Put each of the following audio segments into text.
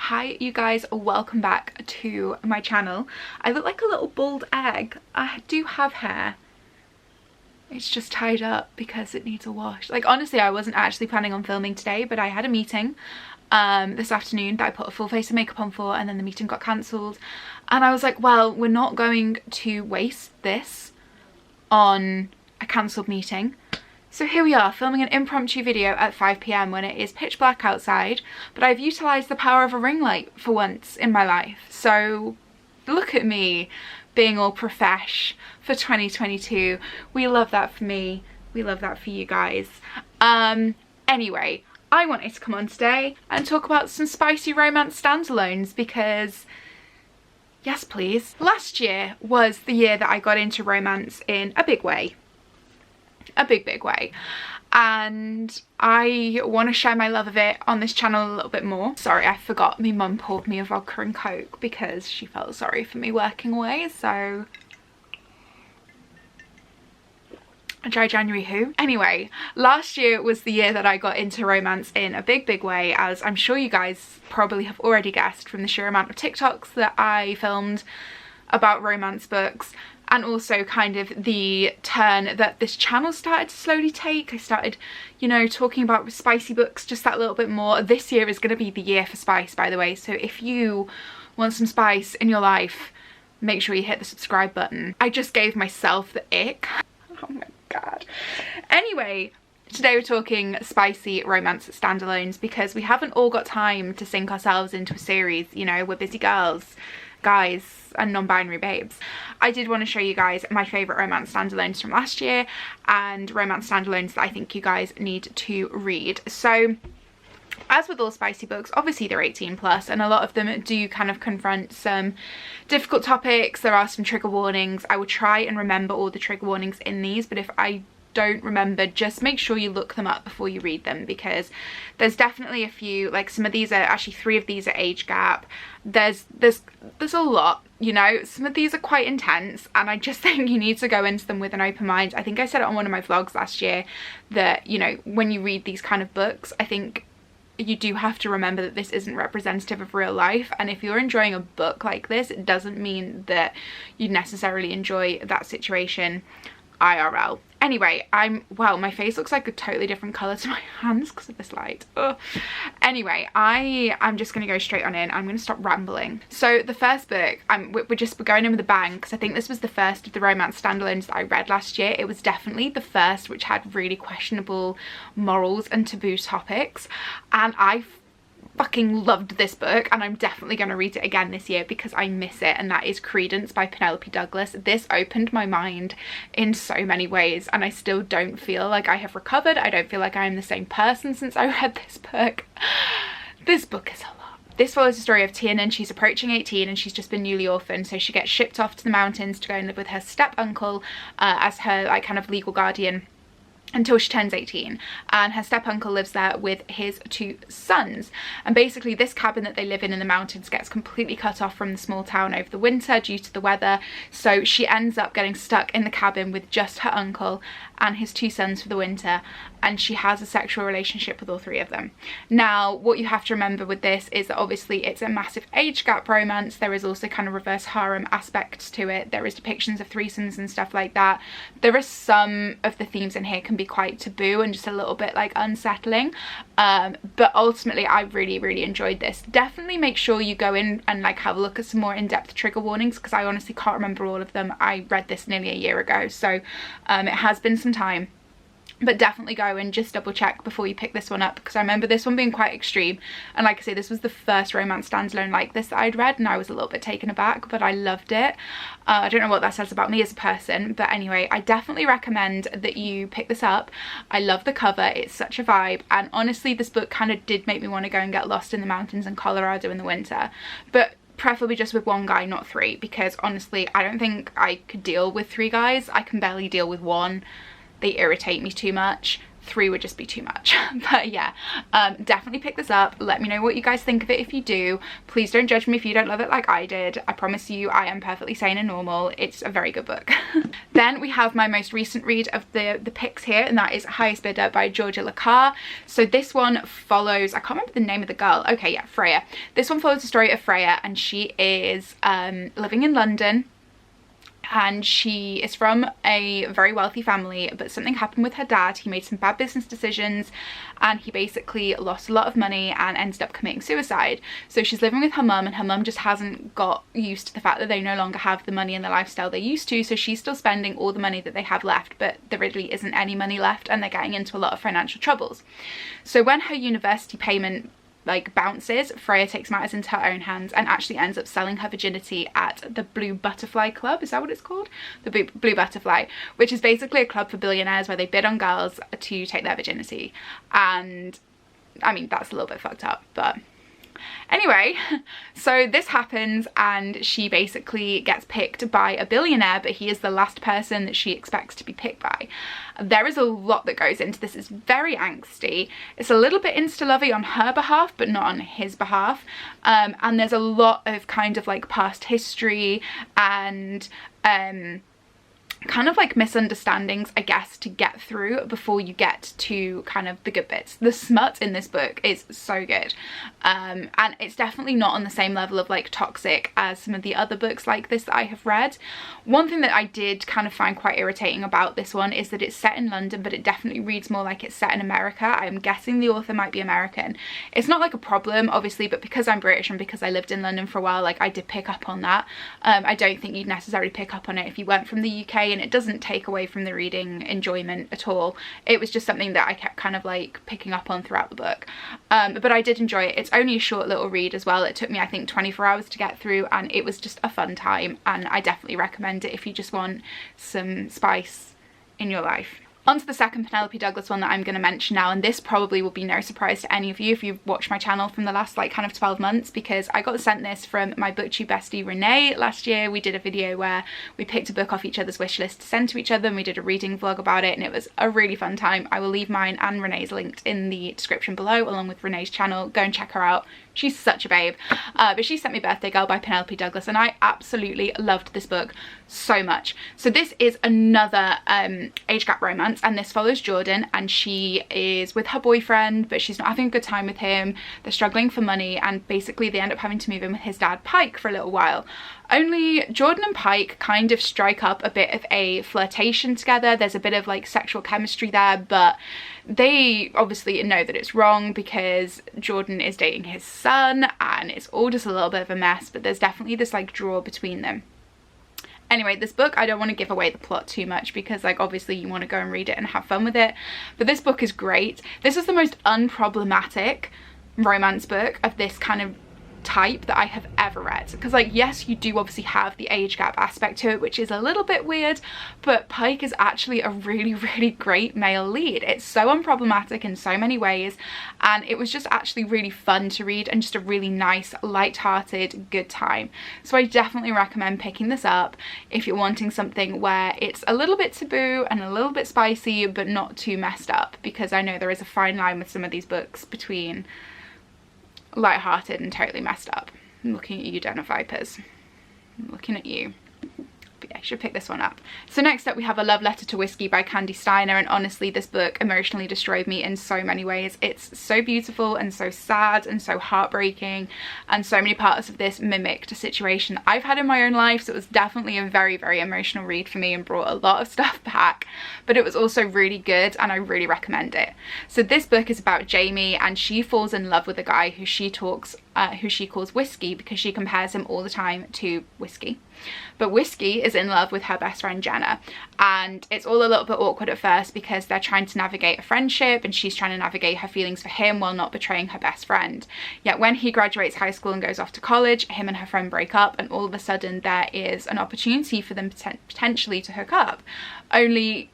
Hi you guys, welcome back to my channel. I look like a little bald egg. I do have hair. It's just tied up because it needs a wash. Like, honestly, I wasn't actually planning on filming today, but I had a meeting this afternoon that I put a full face of makeup on for, and then the meeting got cancelled. And I was like, well, we're not going to waste this on a cancelled meeting. So here we are, filming an impromptu video at 5 PM when it is pitch black outside, but I've utilised the power of a ring light for once in my life. So look at me being all profesh for 2022. We love that for me. We love that for you guys. Anyway, I wanted to come on today and talk about some spicy romance standalones because, yes please. Last year was the year that I got into romance in a big way. A big way, and I want to share my love of it on this channel a little bit more. Sorry, I forgot my mum poured me a vodka and coke because she felt sorry for me working away, so a dry January who? Anyway, last year was the year that I got into romance in a big way, as I'm sure you guys probably have already guessed from the sheer amount of TikToks that I filmed about romance books, and also kind of the turn that this channel started to slowly take. I started, you know, talking about spicy books just that little bit more. This year is going to be the year for spice, by the way, so if you want some spice in your life, make sure you hit the subscribe button. I just gave myself the ick. Oh my god. Anyway, today we're talking spicy romance standalones because we haven't all got time to sink ourselves into a series, you know, we're busy girls, guys and non-binary babes. I did want to show you guys my favourite romance standalones from last year and romance standalones that I think you guys need to read. So as with all spicy books, obviously they're 18 plus, and a lot of them do kind of confront some difficult topics. There are some trigger warnings. I will try and remember all the trigger warnings in these, but if I don't remember, just make sure you look them up before you read them, because there's definitely a few, like some of these are actually 3 of these are age gap. There's a lot, you know, some of these are quite intense, and I just think you need to go into them with an open mind. I think I said it on one of my vlogs last year that, you know, when you read these kind of books, I think you do have to remember that this isn't representative of real life, and if you're enjoying a book like this, it doesn't mean that you necessarily enjoy that situation IRL. Anyway, wow, my face looks like a totally different colour to my hands because of this light. Ugh. Anyway, I'm just going to go straight on in. I'm going to stop rambling. So the first book, we're going in with a bang, because I think this was the first of the romance standalones that I read last year. It was definitely the first which had really questionable morals and taboo topics, and I fucking loved this book, and I'm definitely going to read it again this year because I miss it, and that is Credence by Penelope Douglas. This opened my mind in so many ways, and I still don't feel like I have recovered. I don't feel like I am the same person since I read this book. This book is a lot. This follows the story of Tiernan. She's approaching 18 and she's just been newly orphaned, so she gets shipped off to the mountains to go and live with her step uncle as her like kind of legal guardian until she turns 18, and her step uncle lives there with his 2 sons, and basically this cabin that they live in the mountains gets completely cut off from the small town over the winter due to the weather, so she ends up getting stuck in the cabin with just her uncle and his 2 sons for the winter, and she has a sexual relationship with all 3 of them. Now what you have to remember with this is that obviously it's a massive age gap romance. There is also kind of reverse harem aspects to it. There is depictions of threesomes and stuff like that. There are some of the themes in here can be quite taboo and just a little bit like unsettling, but ultimately I really enjoyed this. Definitely make sure you go in and like have a look at some more in-depth trigger warnings, because I honestly can't remember all of them. I read this nearly a year ago, so it has been some time, but definitely go and just double check before you pick this one up, because I remember this one being quite extreme, and like I say, this was the first romance standalone like this that I'd read, and I was a little bit taken aback, but I loved it. I don't know what that says about me as a person, but anyway, I definitely recommend that you pick this up. I love the cover, it's such a vibe, and honestly this book kind of did make me want to go and get lost in the mountains in Colorado in the winter, but preferably just with 1 guy, not 3, because honestly I don't think I could deal with 3 guys. I can barely deal with 1. They irritate me too much. 3 would just be too much. But yeah, definitely pick this up. Let me know what you guys think of it if you do. Please don't judge me if you don't love it like I did. I promise you I am perfectly sane and normal. It's a very good book. Then we have my most recent read of the picks here, and that is Highest Bidder by Georgia Lacar. So this one follows, I can't remember the name of the girl. Okay, yeah, Freya. This one follows the story of Freya, and she is living in London. And she is from a very wealthy family, but something happened with her dad. He made some bad business decisions and he basically lost a lot of money and ended up committing suicide. So she's living with her mum, and her mum just hasn't got used to the fact that they no longer have the money and the lifestyle they used to. So she's still spending all the money that they have left, but there really isn't any money left, and they're getting into a lot of financial troubles. So when her university payment like bounces, Freya takes matters into her own hands and actually ends up selling her virginity at the Blue Butterfly Club. Is that what it's called? The Blue Butterfly, which is basically a club for billionaires where they bid on girls to take their virginity. And I mean, that's a little bit fucked up, but anyway, so this happens and she basically gets picked by a billionaire, but he is the last person that she expects to be picked by. There is a lot that goes into this. It's very angsty. It's a little bit insta-lovey on her behalf, but not on his behalf. And there's a lot of kind of like past history and kind of like misunderstandings, I guess, to get through before you get to kind of the good bits. The smut in this book is so good, and it's definitely not on the same level of like toxic as some of the other books like this that I have read. One thing that I did kind of find quite irritating about this one is that it's set in London, but it definitely reads more like it's set in America. I'm guessing the author might be American. It's not like a problem, obviously, but because I'm British and because I lived in London for a while, like I did pick up on that. I don't think you'd necessarily pick up on it if you weren't from the UK, and it doesn't take away from the reading enjoyment at all. It was just something that I kept kind of like picking up on throughout the book. But I did enjoy it. It's only a short little read as well. It took me, I think, 24 hours to get through, and it was just a fun time, and I definitely recommend it if you just want some spice in your life. On to the second Penelope Douglas one that I'm going to mention now, and this probably will be no surprise to any of you if you've watched my channel from the last like kind of 12 months, because I got sent this from my booktube bestie Renee last year. We did a video where we picked a book off each other's wish list to send to each other, and we did a reading vlog about it, and it was a really fun time. I will leave mine and Renee's linked in the description below, along with Renee's channel. Go and check her out. She's such a babe. But she sent me Birthday Girl by Penelope Douglas, and I absolutely loved this book so much. So this is another age gap romance, and this follows Jordan, and she is with her boyfriend, but she's not having a good time with him. They're struggling for money, and basically they end up having to move in with his dad Pike for a little while. Only Jordan and Pike kind of strike up a bit of a flirtation together. There's a bit of like sexual chemistry there, but they obviously know that it's wrong because Jordan is dating his son, and it's all just a little bit of a mess, but there's definitely this like draw between them. Anyway, this book, I don't want to give away the plot too much because like obviously you want to go and read it and have fun with it, but this book is great. This is the most unproblematic romance book of this kind of type that I have ever read, because like yes, you do obviously have the age gap aspect to it, which is a little bit weird, but Pike is actually a really great male lead. It's so unproblematic in so many ways, and it was just actually really fun to read and just a really nice, light-hearted, good time. So I definitely recommend picking this up if you're wanting something where it's a little bit taboo and a little bit spicy but not too messed up, because I know there is a fine line with some of these books between light-hearted and totally messed up. I'm looking at you, Den of Vipers. I'm looking at you. But yeah, I should pick this one up. So next up we have A Love Letter to Whiskey by Candy Steiner, and honestly this book emotionally destroyed me in so many ways. It's so beautiful and so sad and so heartbreaking, and so many parts of this mimicked a situation I've had in my own life, so it was definitely a very emotional read for me and brought a lot of stuff back, but it was also really good and I really recommend it. So this book is about Jamie, and she falls in love with a guy who she calls Whiskey because she compares him all the time to whiskey. But Whiskey is in love with her best friend Jenna, and it's all a little bit awkward at first because they're trying to navigate a friendship and she's trying to navigate her feelings for him while not betraying her best friend. Yet when he graduates high school and goes off to college, him and her friend break up, and all of a sudden there is an opportunity for them potentially to hook up. Only,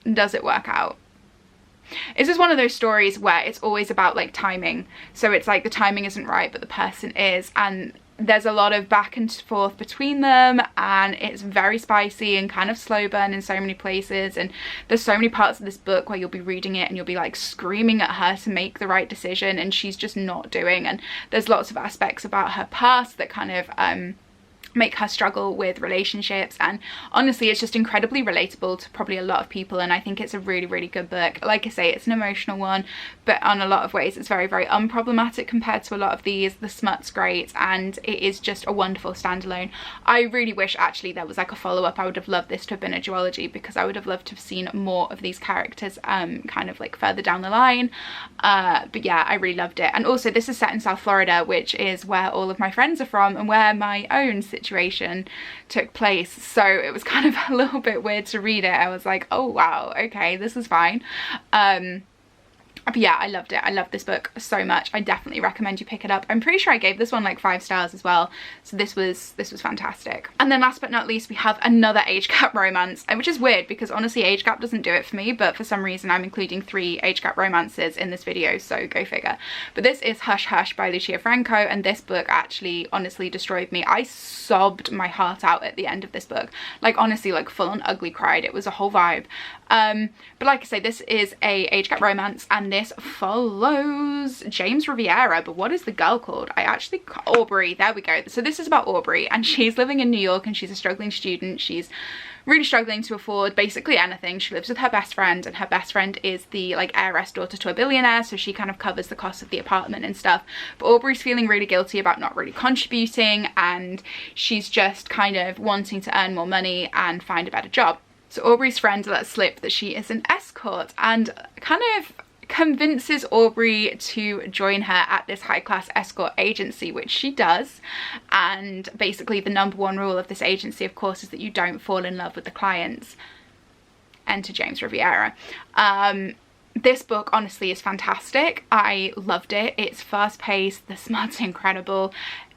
does it work out? This is one of those stories where it's always about like timing. So it's like the timing isn't right but the person is, and there's a lot of back and forth between them, and it's very spicy and kind of slow burn in so many places, and there's so many parts of this book where you'll be reading it and you'll be like screaming at her to make the right decision, and she's just not doing. And there's lots of aspects about her past that kind of make her struggle with relationships, and honestly it's just incredibly relatable to probably a lot of people, and I think it's a really, really good book. Like I say, it's an emotional one, but on a lot of ways it's very, very unproblematic compared to a lot of these. The smut's great, and it is just a wonderful standalone. I really wish actually there was like a follow-up. I would have loved this to have been a duology, because I would have loved to have seen more of these characters kind of like further down the line. But yeah, I really loved it. And also this is set in South Florida, which is where all of my friends are from and where my own situation took place, so it was kind of a little bit weird to read it. I was like, oh wow, okay, this is fine. But yeah, I loved it. I love this book so much. I definitely recommend you pick it up. I'm pretty sure I gave this one like 5 stars as well, so this was fantastic. And then last but not least, we have another age gap romance, which is weird because honestly age gap doesn't do it for me, but for some reason I'm including 3 age gap romances in this video, so go figure. But this is Hush Hush by Lucia Franco, and this book actually honestly destroyed me. I sobbed my heart out at the end of this book, like honestly, like full on ugly cried. It was a whole vibe. But like I say, this is a age gap romance, and this follows James Riviera, but what is the girl called? Aubrey, there we go. So this is about Aubrey, and she's living in New York, and she's a struggling student. She's really struggling to afford basically anything. She lives with her best friend, and her best friend is the like heiress daughter to a billionaire, so she kind of covers the cost of the apartment and stuff. But Aubrey's feeling really guilty about not really contributing, and she's just kind of wanting to earn more money and find a better job. So Aubrey's friend lets slip that she is an escort, and kind of convinces Aubrey to join her at this high-class escort agency, which she does. And basically the #1 rule of this agency, of course, is that you don't fall in love with the clients. Enter James Riviera. This book honestly is fantastic. I loved it. It's fast-paced, the smut's incredible,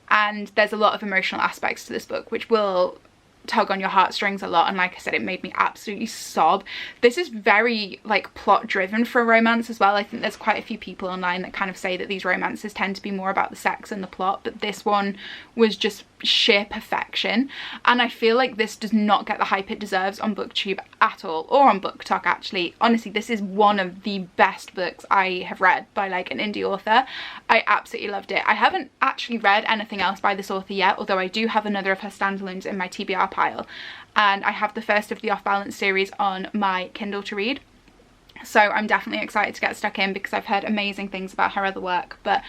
and there's a lot of emotional aspects to this book which will tug on your heartstrings a lot, and like I said, it made me absolutely sob. This is very like plot driven for a romance as well. I think there's quite a few people online that kind of say that these romances tend to be more about the sex and the plot, but this one was just sheer perfection, and I feel like this does not get the hype it deserves on BookTube at all, or on Booktok actually. Honestly, this is one of the best books I have read by like an indie author. I absolutely loved it. I haven't actually read anything else by this author yet, although I do have another of her standalones in my TBR pile, and I have the first of the Off Balance series on my Kindle to read. So I'm definitely excited to get stuck in because I've heard amazing things about her other work. But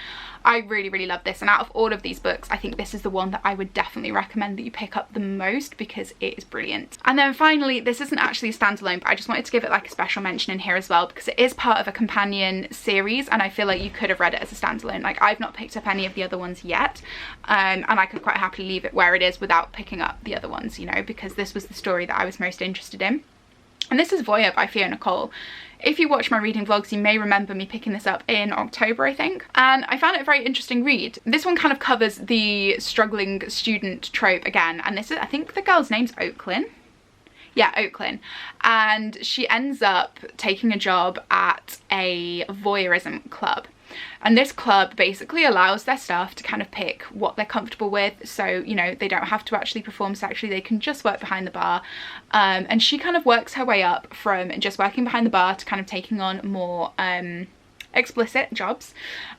I really, really love this, and out of all of these books, I think this is the one that I would definitely recommend that you pick up the most because it is brilliant. And then finally, this isn't actually a standalone, but I just wanted to give it like a special mention in here as well because it is part of a companion series, and I feel like you could have read it as a standalone. Like, I've not picked up any of the other ones yet, and I could quite happily leave it where it is without picking up the other ones, you know, because this was the story that I was most interested in. And this is Voya by Fiona Cole. If you watch my reading vlogs, you may remember me picking this up in October, I think, and I found it a very interesting read. This one kind of covers the struggling student trope again, and this is, I think the girl's name's Oaklyn. Yeah, Oaklyn. And she ends up taking a job at a voyeurism club. And this club basically allows their staff to kind of pick what they're comfortable with, so you know, they don't have to actually perform sexually, they can just work behind the bar. And she kind of works her way up from just working behind the bar to kind of taking on more explicit jobs,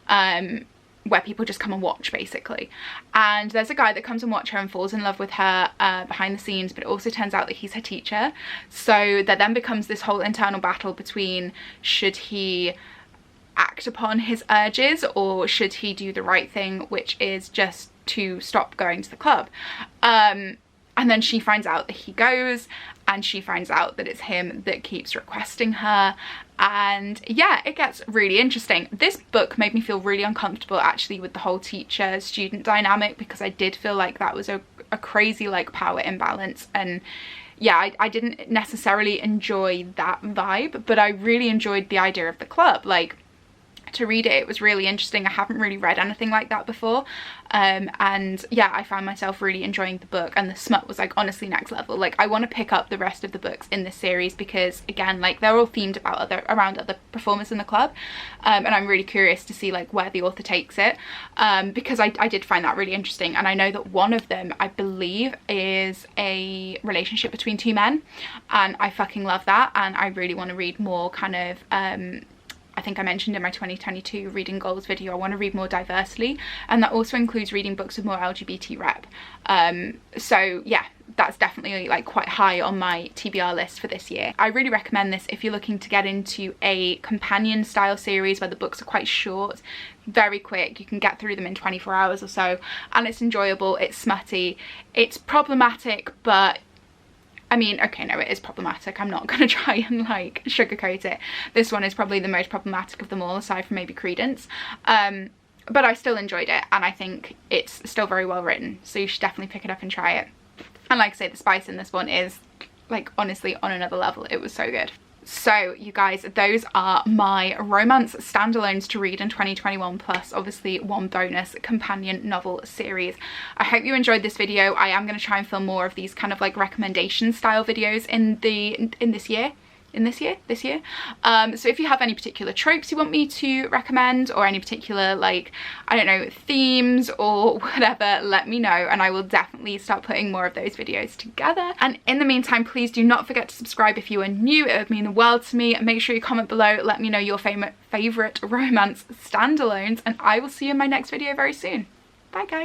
where people just come and watch basically. And there's a guy that comes and watches her and falls in love with her behind the scenes, but it also turns out that he's her teacher. So there then becomes this whole internal battle between should he act upon his urges or should he do the right thing, which is just to stop going to the club. And then she finds out that he goes, and she finds out that it's him that keeps requesting her, and yeah, it gets really interesting. This book made me feel really uncomfortable actually with the whole teacher-student dynamic, because I did feel like that was a crazy like power imbalance, and yeah, I didn't necessarily enjoy that vibe, but I really enjoyed the idea of the club. Like, to read it. It was really interesting. I haven't really read anything like that before, and yeah, I found myself really enjoying the book, and the smut was like honestly next level. Like I want to pick up the rest of the books in this series because again, like they're all themed about around other performers in the club, and I'm really curious to see like where the author takes it, because I did find that really interesting. And I know that one of them, I believe, is a relationship between two men, and I fucking love that, and I really want to read more kind of I think I mentioned in my 2022 reading goals video, I want to read more diversely, and that also includes reading books with more LGBT rep. So yeah, that's definitely like quite high on my TBR list for this year. I really recommend this if you're looking to get into a companion style series where the books are quite short, very quick, you can get through them in 24 hours or so, and it's enjoyable, it's smutty, it's problematic, but I mean, okay, no, it is problematic. I'm not going to try and like sugarcoat it. This one is probably the most problematic of them all, aside from maybe Credence. But I still enjoyed it, and I think it's still very well written. So you should definitely pick it up and try it. And like I say, the spice in this one is like honestly on another level. It was so good. So you guys, those are my romance standalones to read in 2021, plus obviously one bonus companion novel series. I hope you enjoyed this video. I am going to try and film more of these kind of like recommendation style videos this year. So if you have any particular tropes you want me to recommend, or any particular like, I don't know, themes or whatever, let me know, and I will definitely start putting more of those videos together. And in the meantime, please do not forget to subscribe if you are new. It would mean the world to me. Make sure you comment below, let me know your favorite romance standalones, and I will see you in my next video very soon. Bye guys.